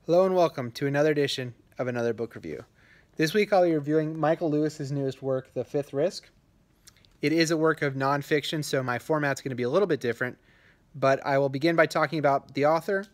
Hello and welcome to another edition of Another Book Review. This week I'll be reviewing Michael Lewis's newest work, Thr Fifth Risk. It is a work of nonfiction, so my format's going to be a little bit different, but I will begin by talking about the author,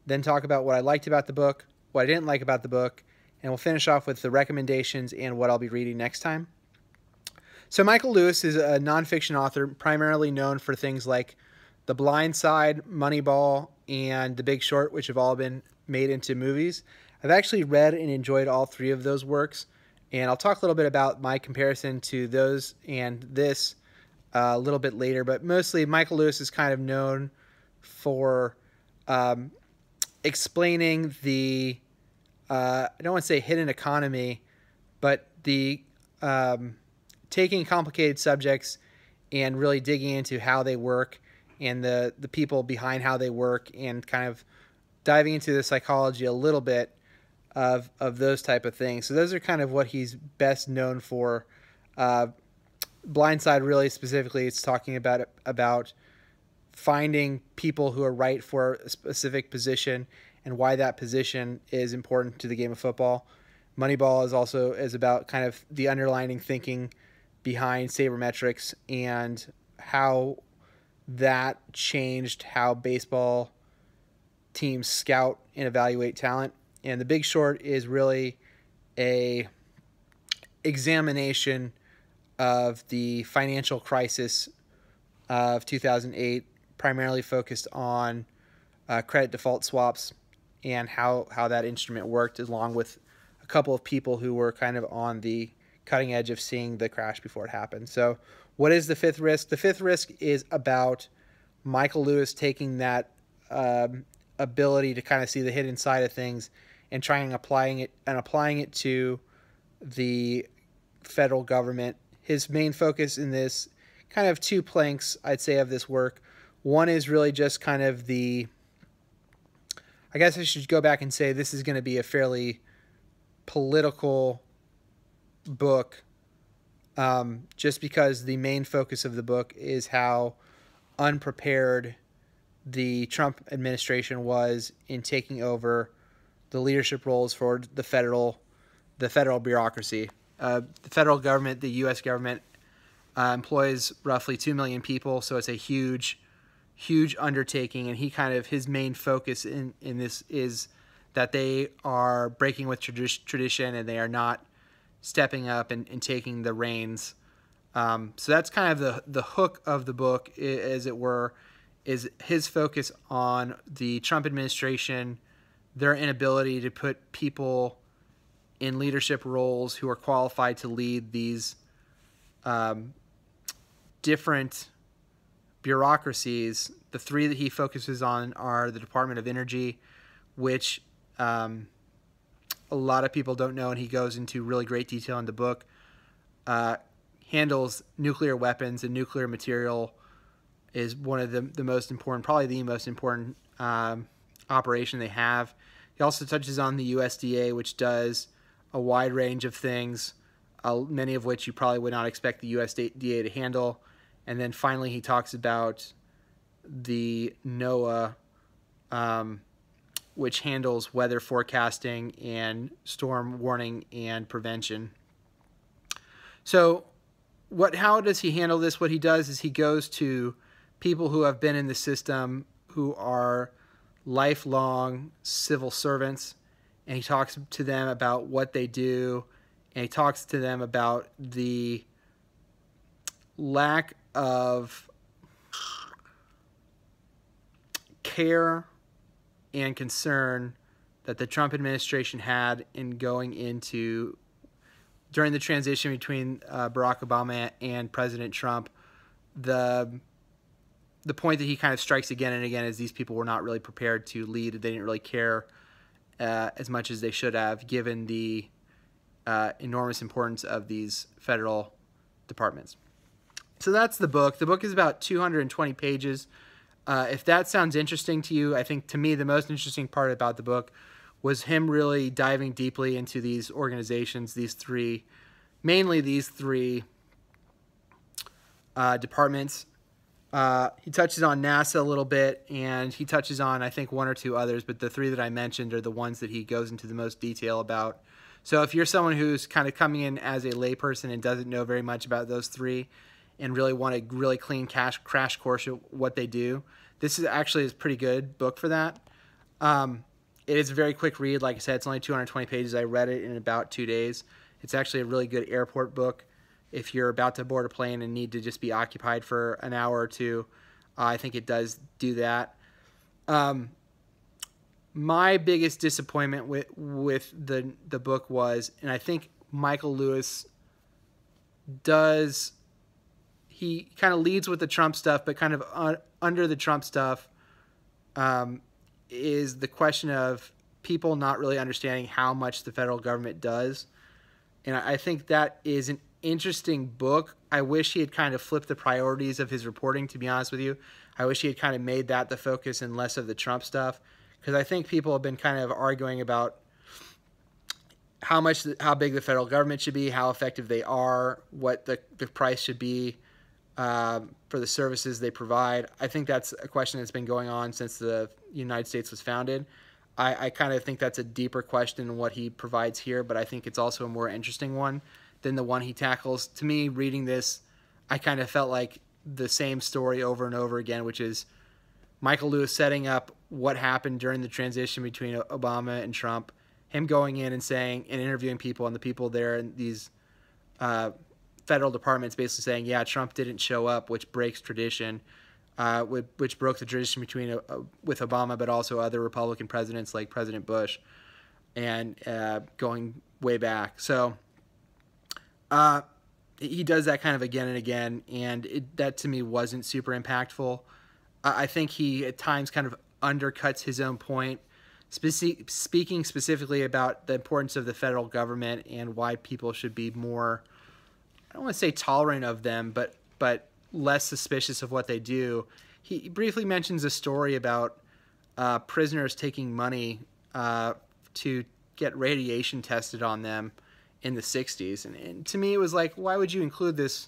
then talk about what I liked about the book, what I didn't like about the book, and we'll finish off with the recommendations and what I'll be reading next time. So Michael Lewis is a nonfiction author primarily known for things like The Blind Side, Moneyball, and The Big Short, which have all been made into movies. I've actually read and enjoyed all three of those works, and I'll talk a little bit about my comparison to those and this a little bit later, but mostly Michael Lewis is kind of known for explaining the, I don't want to say hidden economy, but the taking complicated subjects and really digging into how they work and the people behind how they work and kind of diving into the psychology a little bit of those type of things. So those are kind of what he's best known for. Blindside, really specifically, it's talking about finding people who are right for a specific position and why that position is important to the game of football. Moneyball is about kind of the underlying thinking behind sabermetrics and how that changed how baseball teams scout and evaluate talent. And The Big Short is really a examination of the financial crisis of 2008, primarily focused on credit default swaps and how that instrument worked, along with a couple of people who were kind of on the cutting edge of seeing the crash before it happened. So what is The Fifth Risk? The Fifth Risk is about Michael Lewis taking that ability to kind of see the hidden side of things and applying it to the federal government. His main focus in this kind of two planks, I'd say, of this work. One is really just kind of I guess I should go back and say this is going to be a fairly political book, just because the main focus of the book is how unprepared the Trump administration was in taking over the leadership roles for the federal bureaucracy. The federal government, the U.S. government, employs roughly 2 million people, so it's a huge undertaking. And his main focus in this is that they are breaking with tradition and they are not stepping up and taking the reins. So that's kind of the hook of the book, as it were, is his focus on the Trump administration, their inability to put people in leadership roles who are qualified to lead these different bureaucracies. The three that he focuses on are the Department of Energy, which a lot of people don't know, and he goes into really great detail in the book, handles nuclear weapons and nuclear material, is one of the most important, probably the most important operation they have. He also touches on the USDA, which does a wide range of things, many of which you probably would not expect the USDA to handle. And then finally he talks about the NOAA, which handles weather forecasting and storm warning and prevention. So how does he handle this? What he does is he goes to people who have been in the system, who are lifelong civil servants, and he talks to them about what they do, and he talks to them about the lack of care and concern that the Trump administration had in during the transition between Barack Obama and President Trump. The point that he kind of strikes again and again is these people were not really prepared to lead. They didn't really care as much as they should have, given the enormous importance of these federal departments. So that's the book. The book is about 220 pages. If that sounds interesting to you, I think to me the most interesting part about the book was him really diving deeply into these organizations, mainly these three departments. He touches on NASA a little bit, and he touches on, I think, one or two others, but the three that I mentioned are the ones that he goes into the most detail about. So if you're someone who's kind of coming in as a layperson and doesn't know very much about those three and really want a really clean crash course of what they do, this is actually a pretty good book for that. It is a very quick read. Like I said, it's only 220 pages. I read it in about 2 days. It's actually a really good airport book. If you're about to board a plane and need to just be occupied for an hour or two, I think it does do that. My biggest disappointment with the book was, and I think Michael Lewis does, he kind of leads with the Trump stuff, but kind of under the Trump stuff is the question of people not really understanding how much the federal government does. And I think that is an interesting book. I wish he had kind of flipped the priorities of his reporting, to be honest with you. I wish he had kind of made that the focus and less of the Trump stuff, because I think people have been kind of arguing about how big the federal government should be, how effective they are, what the price should be for the services they provide. I think that's a question that's been going on since the United States was founded. I kind of think that's a deeper question than what he provides here, but I think it's also a more interesting one than the one he tackles. To me, reading this, I kind of felt like the same story over and over again, which is Michael Lewis setting up what happened during the transition between Obama and Trump, him going in and saying and interviewing people, and the people there in these federal departments basically saying, yeah, Trump didn't show up, which breaks tradition, which broke the tradition between with Obama, but also other Republican presidents like President Bush, and going way back. So he does that kind of again and again, and that to me wasn't super impactful. I think he at times kind of undercuts his own point, speaking specifically about the importance of the federal government and why people should be more, I don't want to say tolerant of them, but less suspicious of what they do. He briefly mentions a story about prisoners taking money to get radiation tested on them in the 60s. And to me, it was like, why would you include this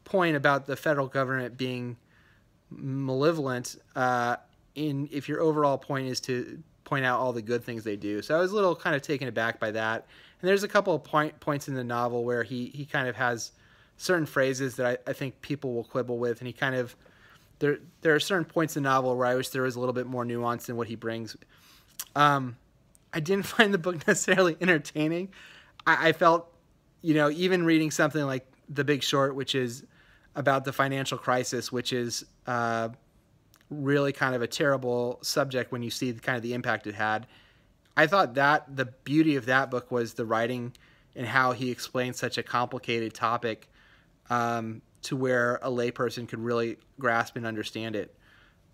point about the federal government being malevolent if your overall point is to point out all the good things they do? So I was a little kind of taken aback by that. And there's a couple of points in the novel where he kind of has certain phrases that I think people will quibble with, and he kind of, there are certain points in the novel where I wish there was a little bit more nuance in what he brings. I didn't find the book necessarily entertaining. I felt, even reading something like The Big Short, which is about the financial crisis, which is really kind of a terrible subject when you see kind of the impact it had. I thought that the beauty of that book was the writing and how he explained such a complicated topic to where a layperson could really grasp and understand it.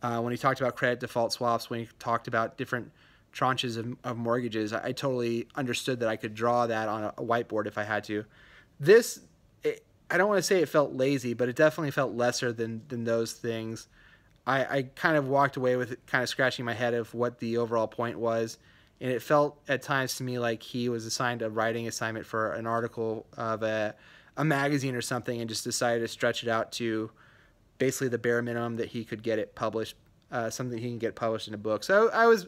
When he talked about credit default swaps, when he talked about different tranches of mortgages, I totally understood that I could draw that on a whiteboard if I had to. This, I don't want to say it felt lazy, but it definitely felt lesser than those things. I kind of walked away with kind of scratching my head of what the overall point was, and it felt at times to me like he was assigned a writing assignment for an article of a magazine or something and just decided to stretch it out to basically the bare minimum that he could get it published, something he can get published in a book. So I was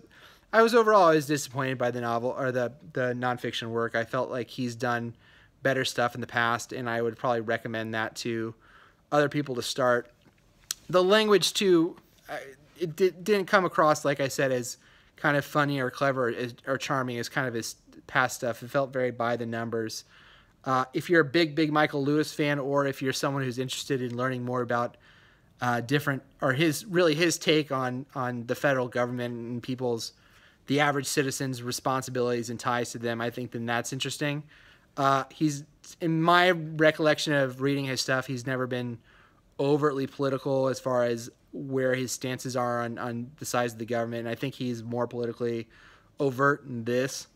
overall always disappointed by the novel or the nonfiction work. I felt like he's done better stuff in the past, and I would probably recommend that to other people to start. The language too, it didn't come across, like I said, as kind of funny or clever or charming as kind of his past stuff. It felt very by the numbers. If you're a big Michael Lewis fan, or if you're someone who's interested in learning more about different, or his take on the federal government and the average citizen's responsibilities and ties to them, I think then that's interesting. He's, in my recollection of reading his stuff, he's never been overtly political as far as where his stances are on the size of the government. And I think he's more politically overt in this.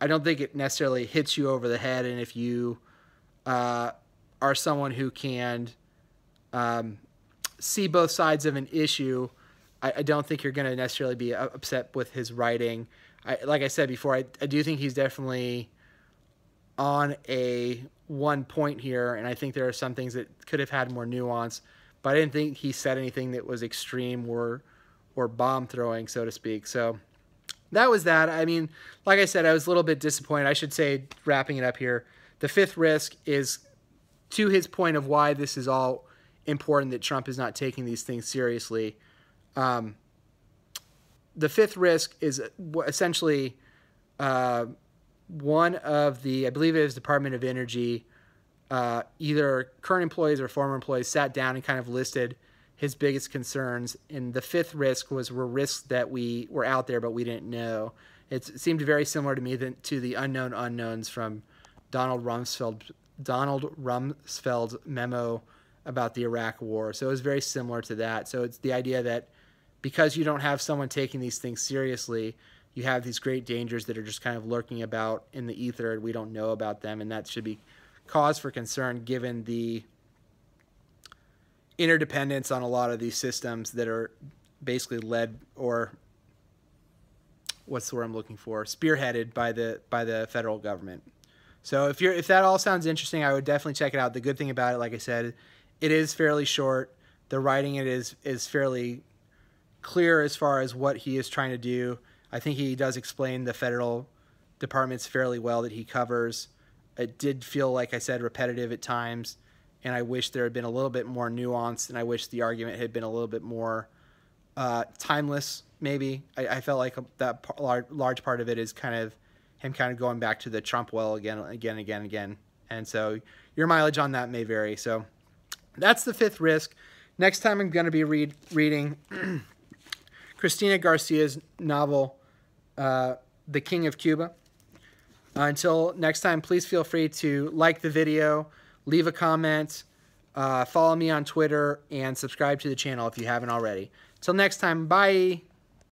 I don't think it necessarily hits you over the head. And if you are someone who can see both sides of an issue, I don't think you're going to necessarily be upset with his writing. Like I said before, I do think he's definitely on one point here, and I think there are some things that could have had more nuance. but I didn't think he said anything that was extreme or bomb throwing, so to speak. So that was that. I mean, like I said, I was a little bit disappointed. I should say, wrapping it up here, the Fifth Risk is, to his point of why this is all important, that Trump is not taking these things seriously. The Fifth Risk is essentially one of the, I believe it is Department of Energy, either current employees or former employees sat down and kind of listed his biggest concerns. And the fifth risk were risks that were out there, but we didn't know. It seemed very similar to me to the unknown unknowns from Donald Rumsfeld's memo about the Iraq War. So it was very similar to that. So it's the idea that because you don't have someone taking these things seriously, you have these great dangers that are just kind of lurking about in the ether, and we don't know about them, and that should be cause for concern given the interdependence on a lot of these systems that are basically led, or what's the word I'm looking for, spearheaded by the federal government. So if that all sounds interesting, I would definitely check it out. The good thing about it, like I said, it is fairly short. The writing in it is fairly clear as far as what he is trying to do. I think he does explain the federal departments fairly well that he covers. It did feel, like I said, repetitive at times, and I wish there had been a little bit more nuance, and I wish the argument had been a little bit more timeless, maybe. I felt like that large part of it is kind of him kind of going back to the Trump well again. And so your mileage on that may vary. So that's the Fifth Risk. Next time I'm going to be reading Christina Garcia's novel, The King of Cuba. Until next time, please feel free to like the video, leave a comment, follow me on Twitter, and subscribe to the channel if you haven't already. Till next time, bye!